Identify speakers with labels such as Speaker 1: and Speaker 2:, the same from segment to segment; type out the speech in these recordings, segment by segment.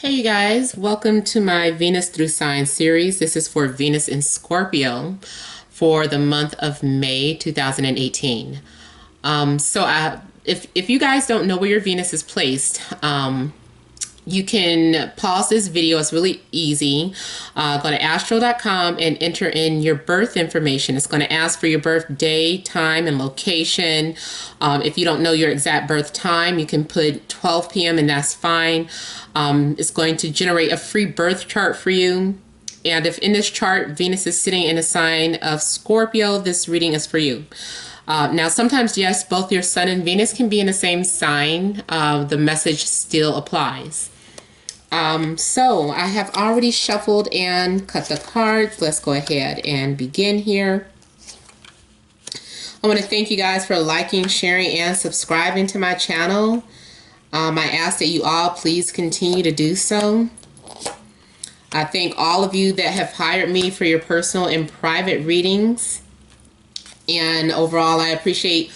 Speaker 1: Hey you guys, welcome to my Venus through Signs series. This is for Venus in Scorpio for the month of May 2018. If you guys don't know where your Venus is placed, you can pause this video. It's really easy. Go to astro.com and enter in your birth information. It's going to ask for your birthday, time, and location. If you don't know your exact birth time, you can put 12 p.m. and that's fine. It's going to generate a free birth chart for you. And if in this chart, Venus is sitting in a sign of Scorpio, this reading is for you. Now, sometimes, yes, both your Sun and Venus can be in the same sign. The message still applies. So I have already shuffled and cut the cards. Let's go ahead and begin here. I want to thank you guys for liking, sharing, and subscribing to my channel. I ask that you all please continue to do so. I thank all of you that have hired me for your personal and private readings. And overall, I appreciate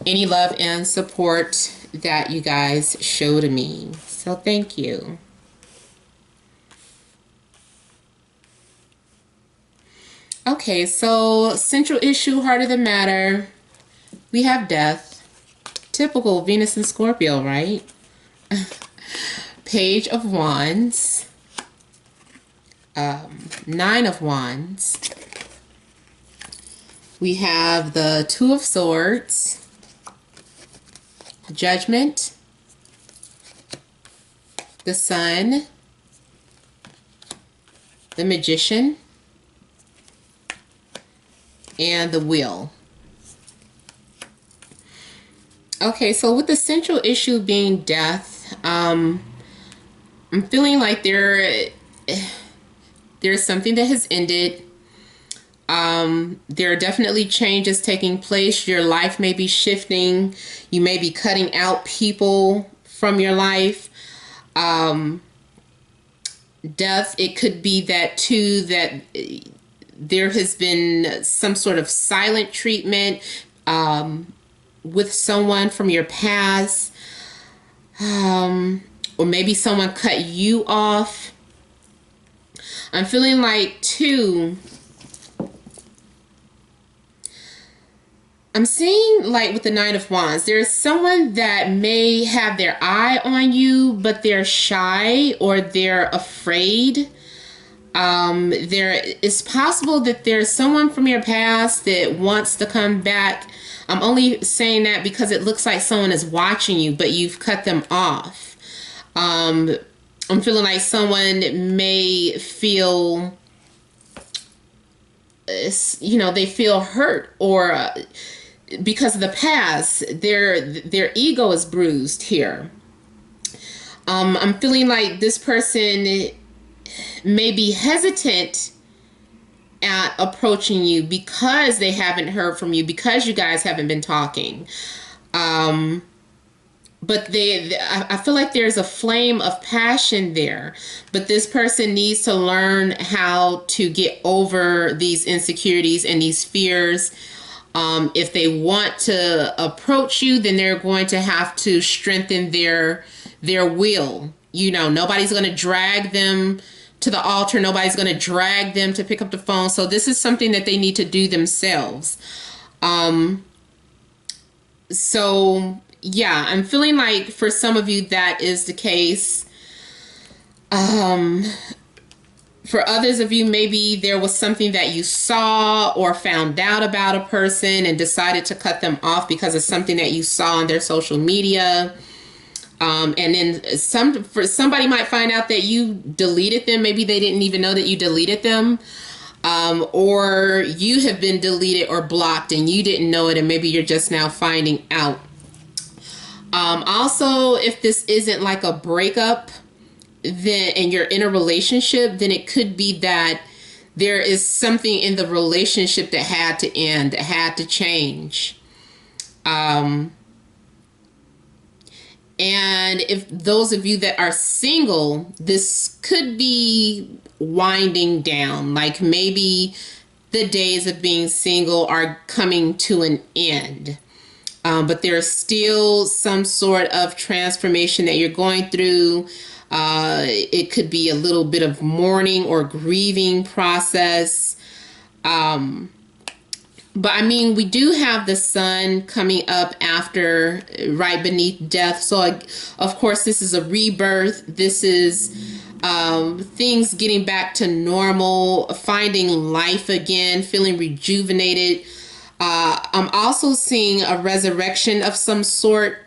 Speaker 1: any love and support that you guys show to me. So thank you. Okay, so central issue, heart of the matter. We have death. Typical Venus and Scorpio, right? Page of Wands. Nine of Wands. We have the Two of Swords, Judgment, the Sun, the Magician, and the Wheel. Okay, so with the central issue being death, I'm feeling like there's something that has ended. There are definitely changes taking place. Your life may be shifting. You may be cutting out people from your life. Death, it could be that too, that there has been some sort of silent treatment with someone from your past. Or maybe someone cut you off. I'm feeling like too, I'm seeing like with the Nine of Wands, there's someone that may have their eye on you, but they're shy or they're afraid. It's possible that there's someone from your past that wants to come back. I'm only saying that because it looks like someone is watching you, but you've cut them off. I'm feeling like someone may feel, they feel hurt or because of the past, their ego is bruised here. I'm feeling like this person may be hesitant at approaching you because they haven't heard from you, because you guys haven't been talking. But I feel like there's a flame of passion there. But this person needs to learn how to get over these insecurities and these fears. If they want to approach you, then they're going to have to strengthen their will. Nobody's going to drag them to the altar. Nobody's going to drag them to pick up the phone. So this is something that they need to do themselves. So yeah, I'm feeling like for some of you that is the case. For others of you, maybe there was something that you saw or found out about a person and decided to cut them off because of something that you saw on their social media. And then somebody might find out that you deleted them. Maybe they didn't even know that you deleted them. Or you have been deleted or blocked and you didn't know it, and maybe you're just now finding out. Also, if this isn't like a breakup, then and you're in a relationship, then it could be that there is something in the relationship that had to end, that had to change. And if those of you that are single, this could be winding down. Like maybe the days of being single are coming to an end. But there's still some sort of transformation that you're going through. It could be a little bit of mourning or grieving process. But I mean, we do have the sun coming up after, right beneath death. So, of course, this is a rebirth. This is things getting back to normal, finding life again, feeling rejuvenated. I'm also seeing a resurrection of some sort.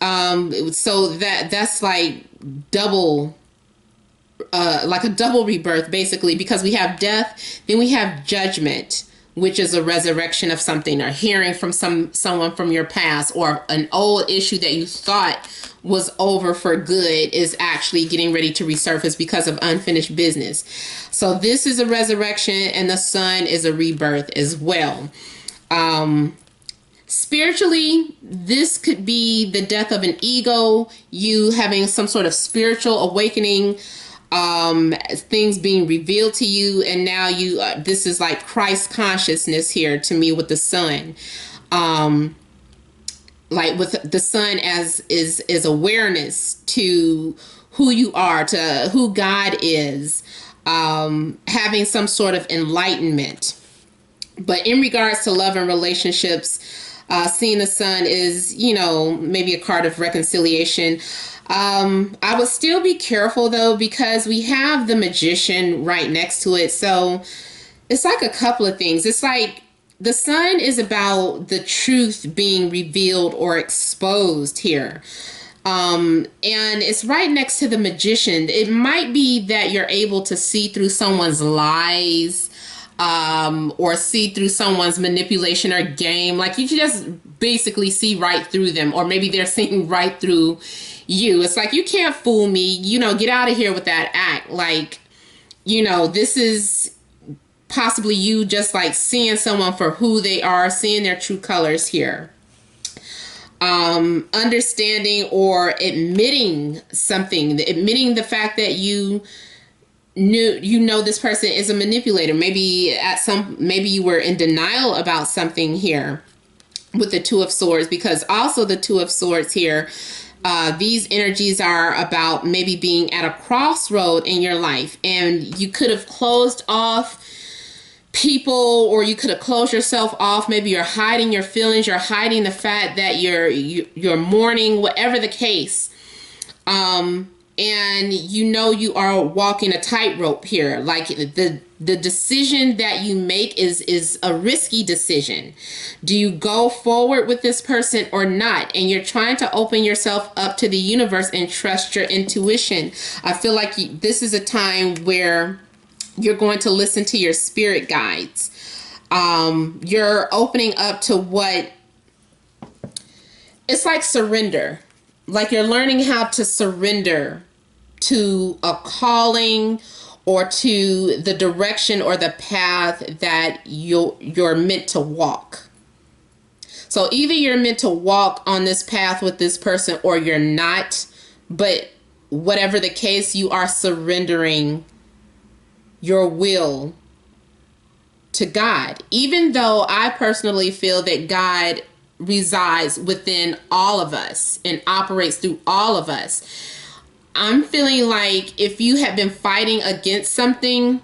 Speaker 1: So that's double, like a double rebirth, basically, because we have death, then we have judgment, which is a resurrection of something, or hearing from someone from your past, or an old issue that you thought was over for good is actually getting ready to resurface because of unfinished business. So this is a resurrection, and the sun is a rebirth as well. Spiritually, this could be the death of an ego, you having some sort of spiritual awakening, things being revealed to you, and now you this is like Christ consciousness here to me with the sun. Like with the sun as is awareness to who you are, to who God is, having some sort of enlightenment. But in regards to love and relationships, seeing the sun is, maybe a card of reconciliation. I would still be careful though, because we have the Magician right next to it. So it's like a couple of things. It's like the sun is about the truth being revealed or exposed here. And it's right next to the Magician. It might be that you're able to see through someone's lies, or see through someone's manipulation or game. Like you just basically see right through them, or maybe they're seeing right through you. It's like, you can't fool me, get out of here with that act. Like, this is possibly you just like seeing someone for who they are, seeing their true colors here. Understanding or admitting something, admitting the fact that you this person is a manipulator. Maybe you were in denial about something here with the Two of Swords, because also the Two of Swords here, these energies are about maybe being at a crossroad in your life, and you could have closed off people, or you could have closed yourself off. Maybe you're hiding your feelings, you're hiding the fact that you're mourning, whatever the case. And you are walking a tightrope here. Like the decision that you make is a risky decision. Do you go forward with this person or not? And you're trying to open yourself up to the universe and trust your intuition. I feel like this is a time where you're going to listen to your spirit guides. You're opening up to what it's like surrender. Like you're learning how to surrender to a calling, or to the direction or the path that you're meant to walk. So either you're meant to walk on this path with this person, or you're not. But whatever the case, you are surrendering your will to God. Even though I personally feel that God resides within all of us and operates through all of us, I'm feeling like if you have been fighting against something,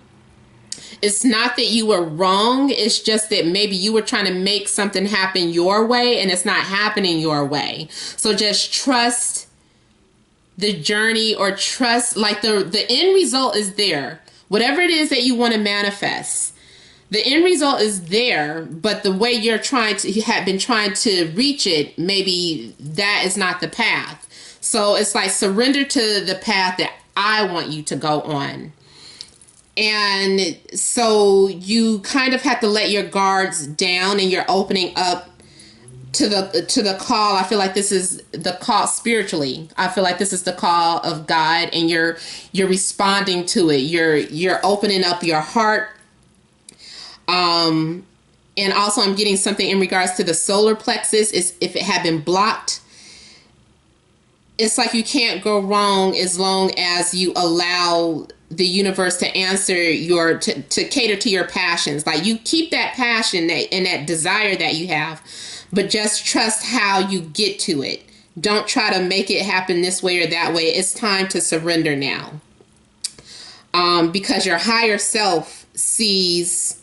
Speaker 1: it's not that you were wrong. It's just that maybe you were trying to make something happen your way, and it's not happening your way. So just trust the journey, or trust like the end result is there. Whatever it is that you want to manifest, the end result is there, but the way you have been trying to reach it, maybe that is not the path. So it's like surrender to the path that I want you to go on. And so you kind of have to let your guards down, and you're opening up to the call. I feel like this is the call spiritually. I feel like this is the call of God, and you're responding to it. You're opening up your heart. And also I'm getting something in regards to the solar plexus. Is if it had been blocked, it's like you can't go wrong as long as you allow the universe to answer to cater to your passions. Like you keep that passion and that desire that you have, but just trust how you get to it. Don't try to make it happen this way or that way. It's time to surrender now. Because your higher self sees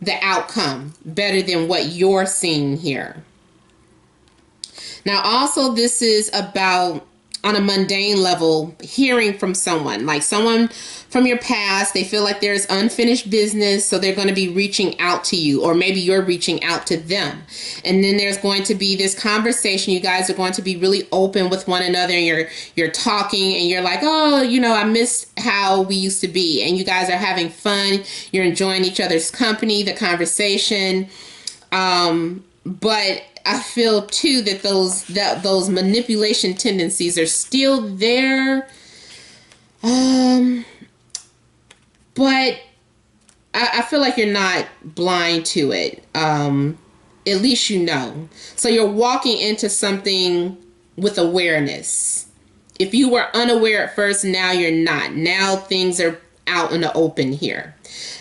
Speaker 1: the outcome better than what you're seeing here. Now, also, this is about, on a mundane level, hearing from someone, like someone from your past. They feel like there's unfinished business, so they're going to be reaching out to you, or maybe you're reaching out to them. And then there's going to be this conversation. You guys are going to be really open with one another, and you're talking, and you're like, oh, I miss how we used to be. And you guys are having fun. You're enjoying each other's company, the conversation. But I feel too that those manipulation tendencies are still there. But I feel like you're not blind to it. At least you know. So you're walking into something with awareness. If you were unaware at first, now you're not. Now things are out in the open here.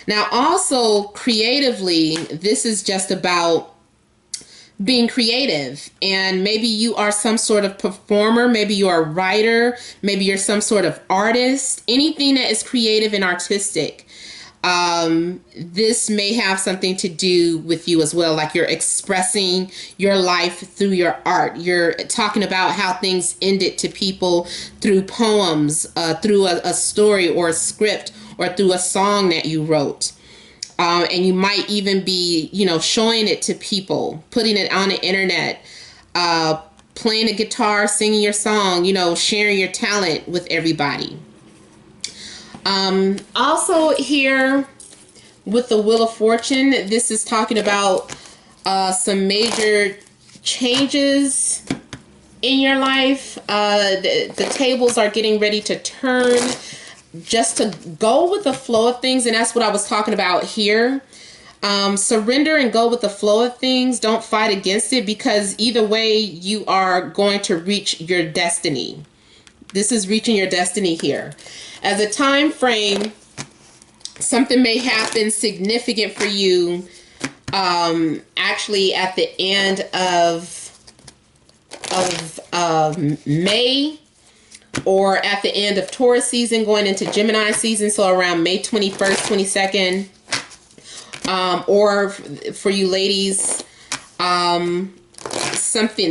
Speaker 1: Now also creatively, this is just about being creative, and maybe you are some sort of performer, maybe you're a writer, maybe you're some sort of artist, anything that is creative and artistic. This may have something to do with you as well, like you're expressing your life through your art. You're talking about how things ended to people through poems, through a story or a script, or through a song that you wrote. And you might even be, showing it to people, putting it on the internet, playing a guitar, singing your song, sharing your talent with everybody. Also here with the Wheel of Fortune, this is talking about some major changes in your life. The tables are getting ready to turn. Just to go with the flow of things, and that's what I was talking about here. Surrender and go with the flow of things. Don't fight against it, because either way you are going to reach your destiny. This is reaching your destiny here. As a time frame, something may happen significant for you actually at the end of May, or at the end of Taurus season going into Gemini season, so around May 21st, 22nd. Or for you ladies,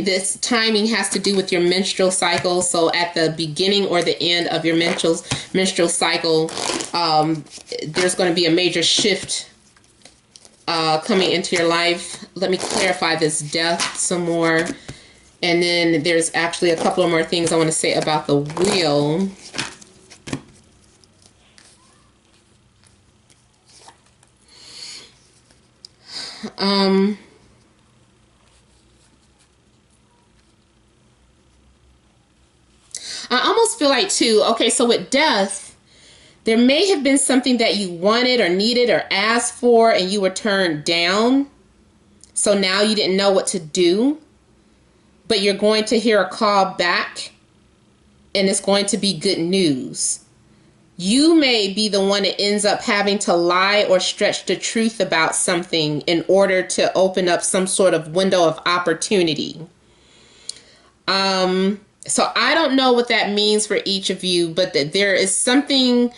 Speaker 1: this timing has to do with your menstrual cycle. So at the beginning or the end of your menstrual cycle, there's going to be a major shift coming into your life. Let me clarify this death some more. And then there's actually a couple of more things I want to say about the wheel. I almost feel like too, okay, so with death, there may have been something that you wanted or needed or asked for and you were turned down. So now you didn't know what to do. But you're going to hear a call back, and it's going to be good news. You may be the one that ends up having to lie or stretch the truth about something in order to open up some sort of window of opportunity. So I don't know what that means for each of you, but there is something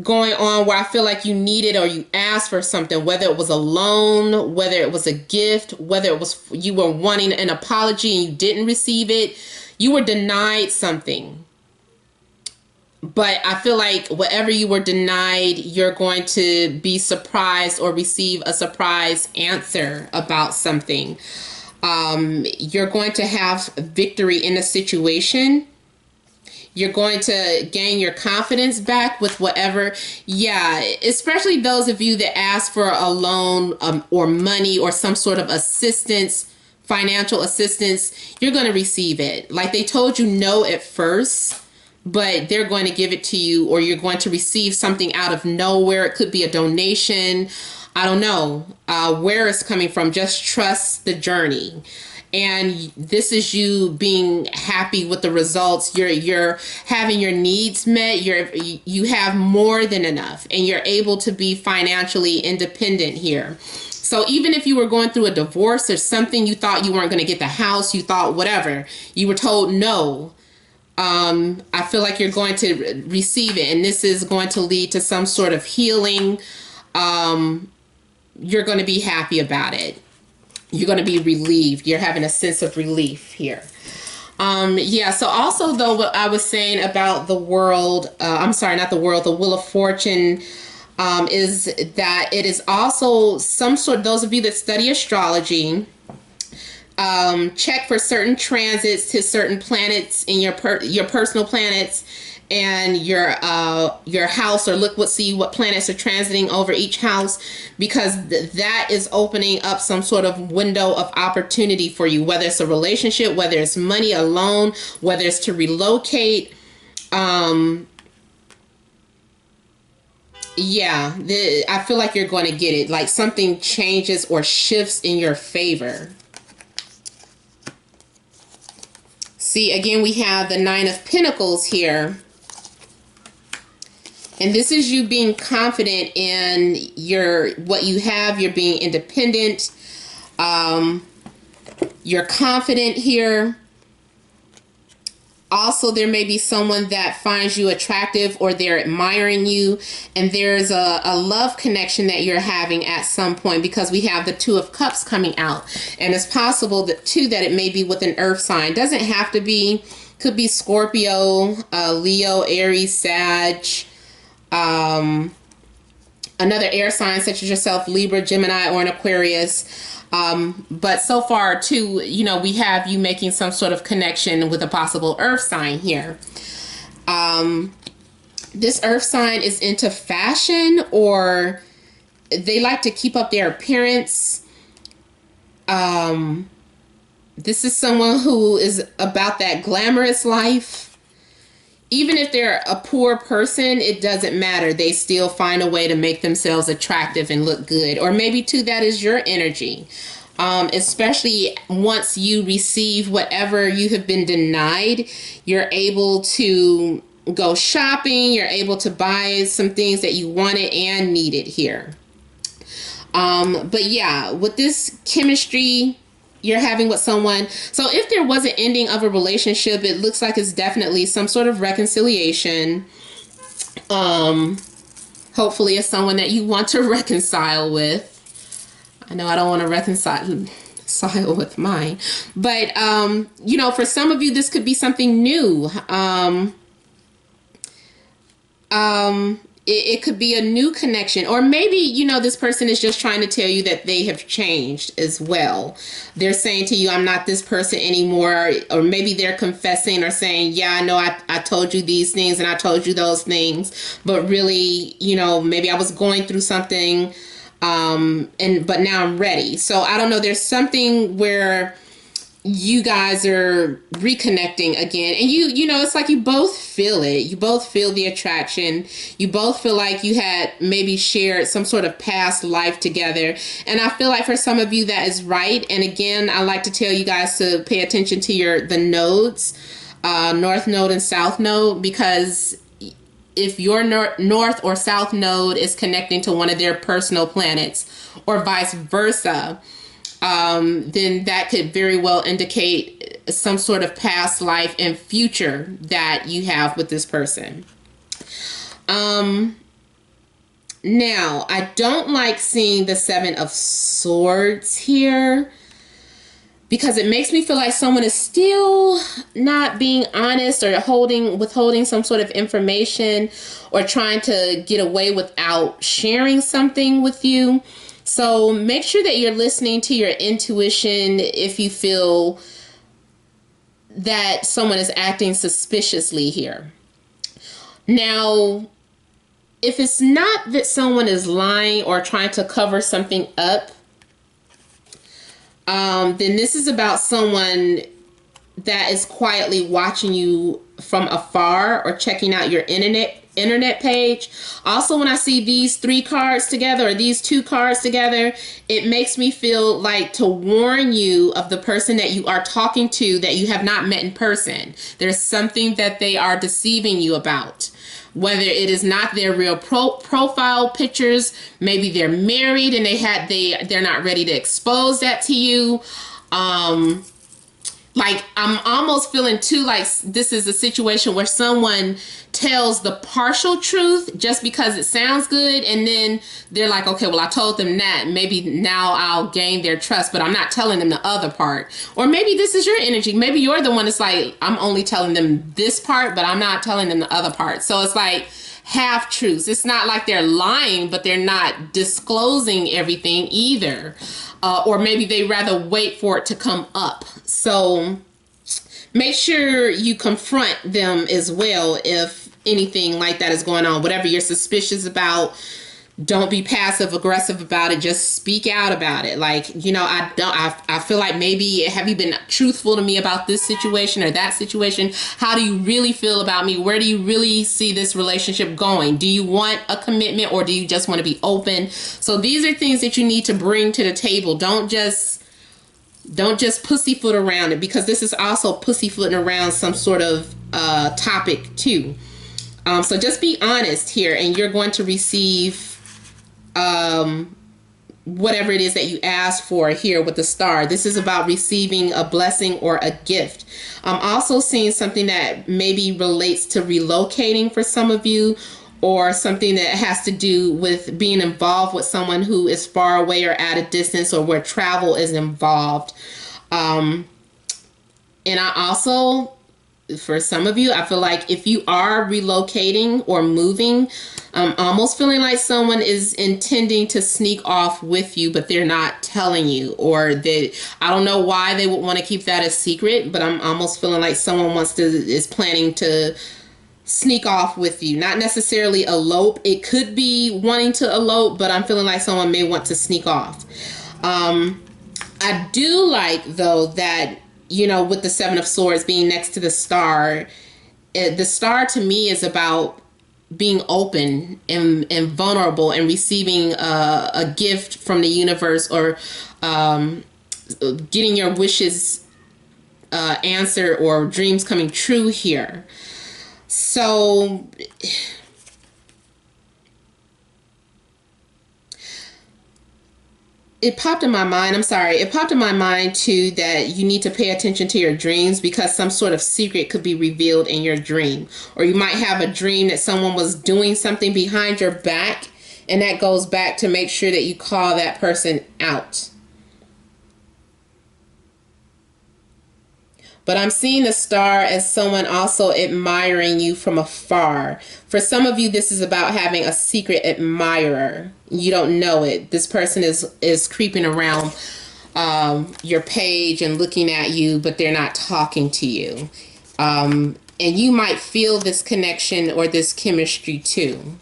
Speaker 1: going on where I feel like you needed or you asked for something, whether it was a loan, whether it was a gift, whether it was you were wanting an apology and you didn't receive it. You were denied something. But I feel like whatever you were denied, you're going to be surprised or receive a surprise answer about something. You're going to have victory in a situation. You're going to gain your confidence back with whatever. Yeah, especially those of you that ask for a loan or money or some sort of assistance, financial assistance, you're going to receive it. Like they told you no at first, but they're going to give it to you, or you're going to receive something out of nowhere. It could be a donation. I don't know where it's coming from. Just trust the journey. And this is you being happy with the results. You're having your needs met. You have more than enough, and you're able to be financially independent here. So even if you were going through a divorce or something, you thought you weren't going to get the house, you thought whatever, you were told no. I feel like you're going to receive it, and this is going to lead to some sort of healing. You're going to be happy about it. You're going to be relieved. You're having a sense of relief here. Yeah, so also though, what I was saying about the world, I'm sorry, not the world, the Wheel of Fortune, is that it is also some sort, those of you that study astrology, check for certain transits to certain planets in your personal planets and your house, or see what planets are transiting over each house, because that is opening up some sort of window of opportunity for you, whether it's a relationship, whether it's money, a loan, whether it's to relocate. Yeah, I feel like you're going to get it, like something changes or shifts in your favor. See, again, we have the Nine of Pentacles here. And this is you being confident in what you have. You're being independent. You're confident here. Also, there may be someone that finds you attractive, or they're admiring you, and there's a love connection that you're having at some point, because we have the Two of Cups coming out, and it's possible that it may be with an earth sign. Doesn't have to be. Could be Scorpio, Leo, Aries, Sag, another air sign such as yourself, Libra, Gemini, or an Aquarius. But so far too, we have you making some sort of connection with a possible earth sign here. This earth sign is into fashion, or they like to keep up their appearance. This is someone who is about that glamorous life. Even if they're a poor person, it doesn't matter. They still find a way to make themselves attractive and look good. Or maybe too, that is your energy. Especially once you receive whatever you have been denied, you're able to go shopping. You're able to buy some things that you wanted and needed here. But yeah, with this chemistry you're having with someone. So if there was an ending of a relationship, it looks like it's definitely some sort of reconciliation. Hopefully it's someone that you want to reconcile with. I know I don't want to reconcile with mine, but for some of you, this could be something new. It could be a new connection, or maybe, this person is just trying to tell you that they have changed as well. They're saying to you, I'm not this person anymore. Or maybe they're confessing or saying, yeah, I know I told you these things and I told you those things, but really, maybe I was going through something, but now I'm ready. So I don't know. There's something where you guys are reconnecting again, and it's like you both feel it. You both feel the attraction. You both feel like you had maybe shared some sort of past life together, and I feel like for some of you that is right. And again, I like to tell you guys to pay attention to the nodes, north node and south node, because if your north or south node is connecting to one of their personal planets, or vice versa, then that could very well indicate some sort of past life and future that you have with this person. Now, I don't like seeing the Seven of Swords here, because it makes me feel like someone is still not being honest, or withholding some sort of information, or trying to get away without sharing something with you. So make sure that you're listening to your intuition if you feel that someone is acting suspiciously here. Now, if it's not that someone is lying or trying to cover something up, then this is about someone that is quietly watching you from afar, or checking out your internet page. Also, when I see these three cards together, or these two cards together, it makes me feel like to warn you of the person that you are talking to that you have not met in person. There's something that they are deceiving you about. whether it is not their real profile pictures, maybe they're married and they're not ready to expose that to you. Like, I'm almost feeling too like this is a situation where someone tells the partial truth just because it sounds good, and then they're like, okay, well, I told them that, maybe now I'll gain their trust, but I'm not telling them the other part. Or maybe this is your energy. Maybe you're the one that's like, I'm only telling them this part, but I'm not telling them the other part. So it's like half truths. It's not like they're lying, but they're not disclosing everything either. Or maybe they rather wait for it to come up. So make sure you confront them as well if anything like that is going on. Whatever you're suspicious about, don't be passive aggressive about it. Just speak out about it. Like, you know, I feel like maybe, have you been truthful to me about this situation or that situation? How do you really feel about me? Where do you really see this relationship going? Do you want a commitment, or do you just want to be open? So these are things that you need to bring to the table. Don't just pussyfoot around it, because this is also pussyfooting around some sort of topic too. So just be honest here, and you're going to receive whatever it is that you asked for here with the star. This is about receiving a blessing or a gift. I'm also seeing something that maybe relates to relocating for some of you, or something that has to do with being involved with someone who is far away or at a distance, or where travel is involved. And I also, for some of you, I feel like if you are relocating or moving, I'm almost feeling like someone is intending to sneak off with you, but they're not telling you, or I don't know why they would want to keep that a secret, but I'm almost feeling like someone is planning to sneak off with you. Not necessarily elope. It could be wanting to elope, but I'm feeling like someone may want to sneak off. I do like, though, that, you know, with the Seven of Swords being next to the star, the star to me is about being open and vulnerable and receiving a gift from the universe, or getting your wishes answered, or dreams coming true here. So it popped in my mind too, that you need to pay attention to your dreams, because some sort of secret could be revealed in your dream. Or you might have a dream that someone was doing something behind your back, and that goes back to make sure that you call that person out. But I'm seeing the star as someone also admiring you from afar. For some of you, this is about having a secret admirer. You don't know it. This person is creeping around your page and looking at you, but they're not talking to you. And you might feel this connection or this chemistry too.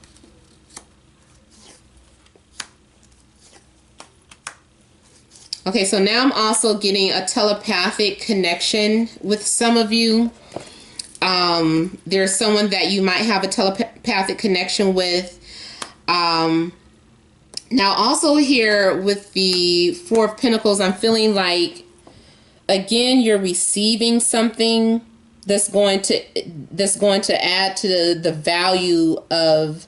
Speaker 1: Okay, so now I'm also getting a telepathic connection with some of you. There's someone that you might have a telepathic connection with. Now also here with the Four of Pentacles, I'm feeling like, again, you're receiving something that's going to add to the value of,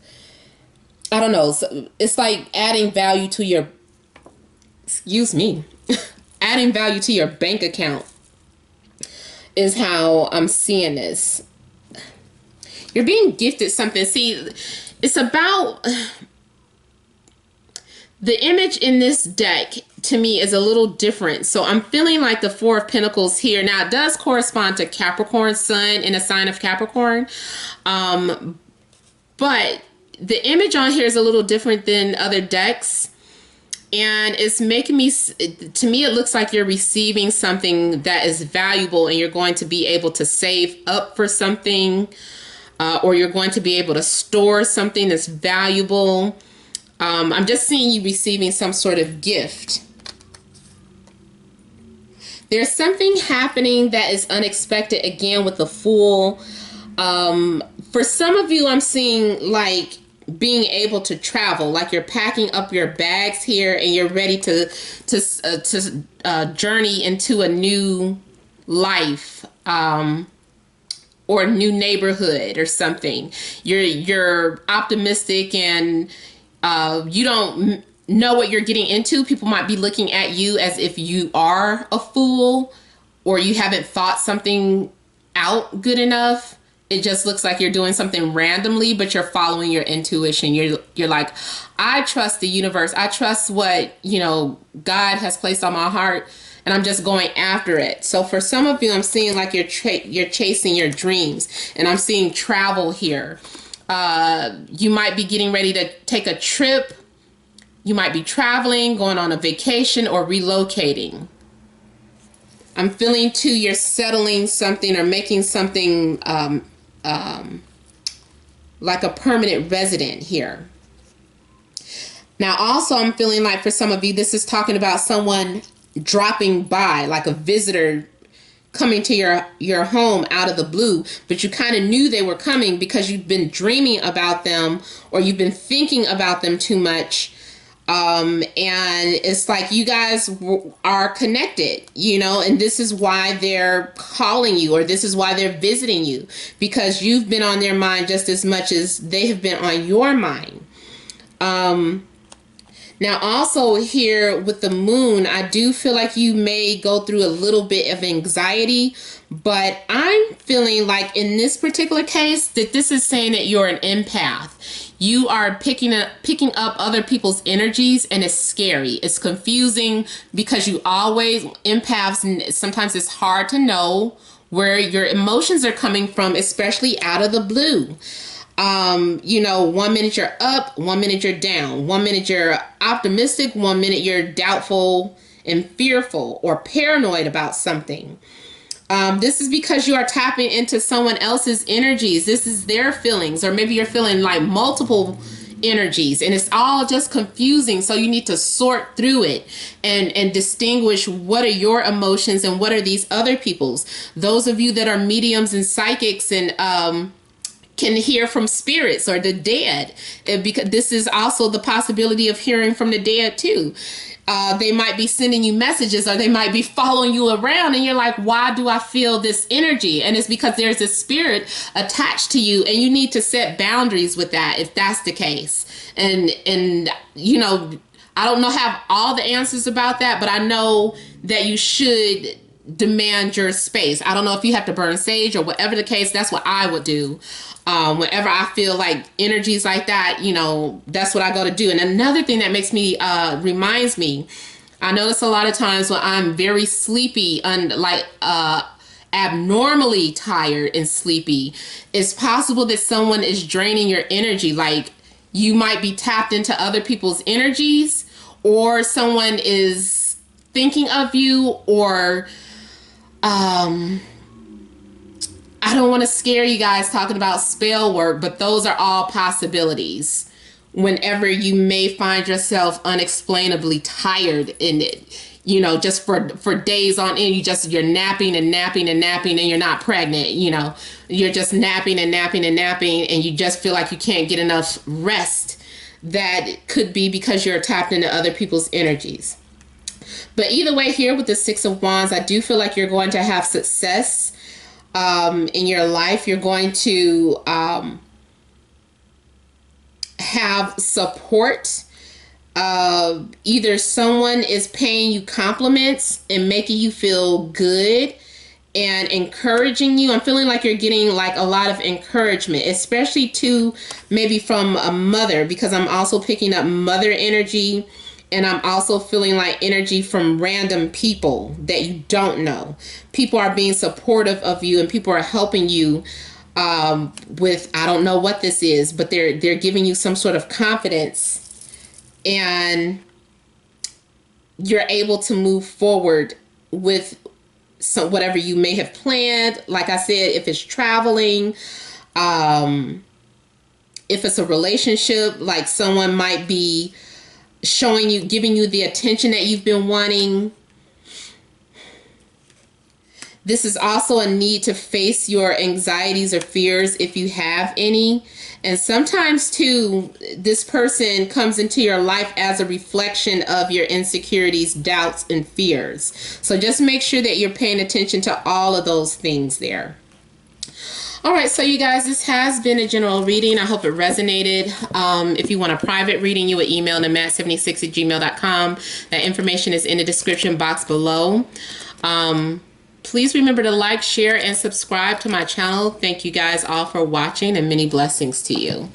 Speaker 1: I don't know, it's like adding value to your, adding value to your bank account is how I'm seeing this. You're being gifted something. See, it's about, the image in this deck to me is a little different. So I'm feeling like the Four of Pentacles here. Now it does correspond to Capricorn, Sun in a sign of Capricorn. But the image on here is a little different than other decks. And it's making me, to me, it looks like you're receiving something that is valuable, and you're going to be able to save up for something, or you're going to be able to store something that's valuable. I'm just seeing you receiving some sort of gift. There's something happening that is unexpected, again, with the Fool. For some of you, I'm seeing like being able to travel, like you're packing up your bags here and you're ready to journey into a new life. or new neighborhood or something. You're optimistic, and you don't know what you're getting into. People might be looking at you as if you are a fool, or you haven't thought something out good enough. It just looks like you're doing something randomly, but you're following your intuition. You're like, I trust the universe. I trust what, God has placed on my heart, and I'm just going after it. So for some of you, I'm seeing like you're chasing your dreams, and I'm seeing travel here. You might be getting ready to take a trip. You might be traveling, going on a vacation, or relocating. I'm feeling too, you're settling something or making something like a permanent resident here. Now, also, I'm feeling like for some of you, this is talking about someone dropping by, like a visitor coming to your home out of the blue, but you kind of knew they were coming because you've been dreaming about them, or you've been thinking about them too much. And it's like you guys are connected, and this is why they're calling you, or this is why they're visiting you, because you've been on their mind just as much as they have been on your mind. Now, also here with the moon, I do feel like you may go through a little bit of anxiety, but I'm feeling like in this particular case that this is saying that you're an empath. You are picking up other people's energies, and it's scary. It's confusing because you always empaths, and sometimes it's hard to know where your emotions are coming from, especially out of the blue. 1 minute you're up, 1 minute you're down, 1 minute you're optimistic, 1 minute you're doubtful and fearful or paranoid about something. This is because you are tapping into someone else's energies. This is their feelings, or maybe you're feeling like multiple energies, and it's all just confusing. So you need to sort through it and distinguish what are your emotions and what are these other people's. Those of you that are mediums and psychics and can hear from spirits or the dead, because this is also the possibility of hearing from the dead too. They might be sending you messages, or they might be following you around, and you're like, why do I feel this energy? And it's because there's a spirit attached to you, and you need to set boundaries with that if that's the case. And I don't have all the answers about that, but I know that you should demand your space. I don't know if you have to burn sage or whatever the case. That's what I would do. Whenever I feel like energies like that, that's what I go to do. And another thing that makes me, reminds me, I notice a lot of times when I'm very sleepy and abnormally tired and sleepy, it's possible that someone is draining your energy. Like you might be tapped into other people's energies, or someone is thinking of you, or, I don't want to scare you guys talking about spell work, but those are all possibilities. Whenever you may find yourself unexplainably tired in it, just for days on end, you're napping and napping and napping, and you're not pregnant, you're just napping and napping and napping, and you just feel like you can't get enough rest. That could be because you're tapped into other people's energies. But either way, here with the Six of Wands, I do feel like you're going to have success in your life. You're going to have support. Either someone is paying you compliments and making you feel good and encouraging you. I'm feeling like you're getting like a lot of encouragement, especially to maybe from a mother, because I'm also picking up mother energy. And I'm also feeling like energy from random people that you don't know. People are being supportive of you, and people are helping you with, I don't know what this is, but they're giving you some sort of confidence, and you're able to move forward with whatever you may have planned. Like I said, if it's traveling, if it's a relationship, like someone might be giving you the attention that you've been wanting. This is also a need to face your anxieties or fears if you have any. And sometimes too, this person comes into your life as a reflection of your insecurities, doubts, and fears. So just make sure that you're paying attention to all of those things there. All right, so you guys, this has been a general reading. I hope it resonated. If you want a private reading, you would email them at 76@gmail.com. That information is in the description box below. Please remember to like, share, and subscribe to my channel. Thank you guys all for watching, and many blessings to you.